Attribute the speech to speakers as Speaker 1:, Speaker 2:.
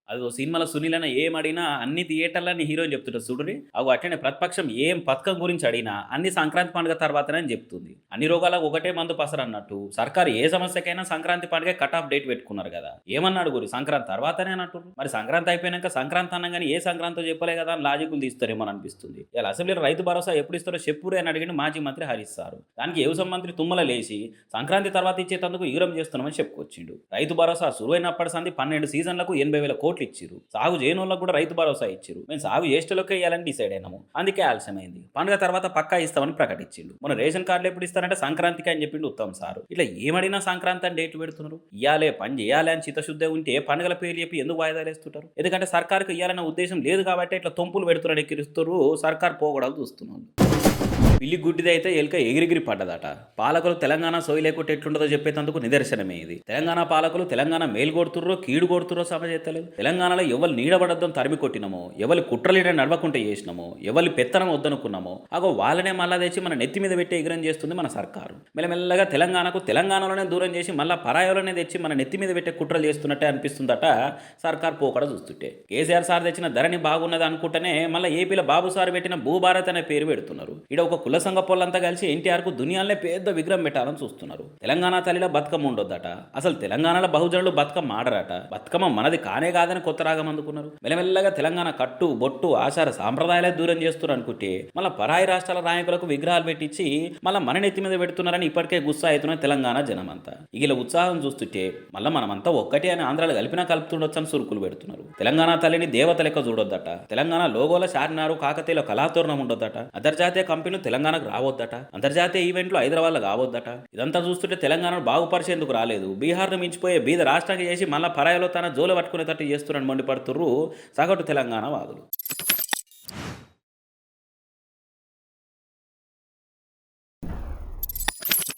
Speaker 1: అది ఓ సినిమాలో సునీల్ అన్న ఏం అడిగినా అన్ని థియేటర్‌లని హీరోయిన్ చెప్తుంటది చూడుర్రి. అగో అట్లనే ప్రతిపక్షం ఏం పథకం గురించి అడిగినా అన్ని సంక్రాంతి పండుగ తర్వాతనే అని చెప్తుంది. అన్ని రోగాలకు ఒకటే మందు పసరన్నట్టు సర్కారు ఏ సమస్యకైనా సంక్రాంతి పండుగే కట్ ఆఫ్ డేట్ పెట్టుకున్నారు కదా! ఏమన్నాడు గురి సంక్రాంతి తర్వాతనే అని అంటుర్రు. మరి సంక్రాంతి అయిపోయినాక సంక్రాంతి అనంగానే ఏ సంక్రాంతో చెప్పలే కదా అని లాజికులు తీస్తారేమో అని అనిపిస్తుంది. ఇయాల అసెంబ్లీలో రైతు భరోసా ఎప్పుడు ఇస్తారో చెప్పురే అని అడిగిండు మాజీ మంత్రి హరీష్ సారు. దానికి వ్యవసాయ మంత్రి తుమ్మల లేసి సంక్రాంతి తర్వాత ఇచ్చేటందుకు ఈరం చేస్తున్నామని చెప్పుకొచ్చిండు. రైతు భరోసా సురువైనప్పటి సంది 12 సీజన్లకు 80,000 కోట్లు ఇచ్చిర్రు. సాగు చేయనోళ్ళకు కూడా రైతు భరోసా ఇచ్చిర్రు. మేము సాగు చేసేటోళ్ళకే ఇవ్వాలని డిసైడ్ అయినాము. అందుకే ఆలస్యమైంది. పండుగ తర్వాత పక్కా ఇస్తామని ప్రకటించిండు. మన రేషన్ కార్డులు ఎప్పుడు ఇస్తారంటే సంక్రాంతికి అని చెప్పిండు ఉత్తమ్ సారు. ఇట్లా ఏమడినా సంక్రాంతి అని డేట్లు పెడుతున్నారు. ఇయ్యాలే పని చేయాలి అని చిత్తశుద్ధి ఉంటే పండుగల పేరు చెప్పి ఎందుకు వాయిదాలు వేస్తుంటారు? ఎందుకంటే సర్కారుకు ఇయ్యాలన్న ఉద్దేశం లేదు కాబట్టి ఇట్లా తొంపులు పెడుతున్నాడు ఎక్కిరిస్తారు. సర్కారు పోగొడాలు చూస్తున్నాడు. పిల్లి గుడ్డిదైతే ఎలుక ఎగిరిగిరి పడ్డదట. పాలకులు తెలంగాణ సోయి లేకుంటే ఎట్లుండదో చెప్పేందుకు నిదర్శనమే ఇది. తెలంగాణ పాలకులు తెలంగాణ మేలు కొడుతుర్రో కీడు కొడుతుర్రో సమజెత్తలేదు. తెలంగాణలో ఎవరు నీడబడద్దని తరిమి కొట్టినమో, ఎవరి కుట్రలీడ నడవకుంటే చేసినామో, ఎవరి పెత్తనం వద్దనుకున్నామో అగో వాళ్ళనే మళ్ళా తెచ్చి మన నెత్తి మీద పెట్టి ఎగిరం చేస్తుంది మన సర్కారు. మెల్లమెల్లగా తెలంగాణలోనే దూరం చేసి మళ్ళా పరాయోలనే తెచ్చి మన నెత్తి మీద పెట్టే కుట్రలు చేస్తున్నట్టే అనిపిస్తుందట సర్కార్ పోకడ చూస్తుంటే. కేసీఆర్ సార్ తెచ్చిన ధరణి బాగున్నది అనుకుంటేనే మళ్ళీ ఏపీలో బాబు సార్ పెట్టిన భూభారత్ అనే పేరు పెడుతున్నారు. ఇక్కడ ఒక కుల సంఘ పొల్లంతా కలిసి ఎన్టీఆర్కు దునియాలనే పెద్ద విగ్రహం పెట్టాలని చూస్తున్నారు. తెలంగాణ తల్లిలో బతుకమ్మ ఉండొద్దట. అసలు తెలంగాణలో బహుజనులు బతుకమ్మ ఆడరట. బతుకమ్మ మనది కానే కాదని కొత్త రాగం అందుకున్నారు. మెల్లమెల్లగా తెలంగాణ కట్టు బొట్టు ఆచార సాంప్రదాయాలే దూరం చేస్తున్నారు అనుకుంటే మళ్ళీ పరాయి రాష్ట్రాల నాయకులకు విగ్రహాలు పెట్టించి మళ్ళీ మన నెత్తి మీద పెడుతున్నారని ఇప్పటికే గుస్సా అవుతున్న తెలంగాణ జనమంతా. ఇలా ఉత్సాహం చూస్తుంటే మళ్ళీ మనమంతా ఒక్కటే అని ఆంధ్రాలు కలిపినా కలుపుతుండొచ్చని సురుకులు పెడుతున్నారు. తెలంగాణ తల్లిని దేవత లెక్క చూడొద్దట. తెలంగాణ లోగోల చార్మినారు కాకతీయుల కళాతోరణం ఉండొద్దట. అంతర్జాతీయ కంపెనీలు తెలంగాణకు రావద్దట. అంతర్జాతీయ ఈవెంట్లు హైదరాబాద్లో కావద్దట. ఇదంతా చూస్తుంటే తెలంగాణను బాగుపరిచేందుకు రాలేదు, బీహార్ను మించిపోయే బీద రాష్ట్రానికి చేసి మళ్ళా పరాయిలో తన జోలు పట్టుకునేటట్టు చేస్తున్నారని మండిపడుతుర్రు సగటు తెలంగాణ వాదులు.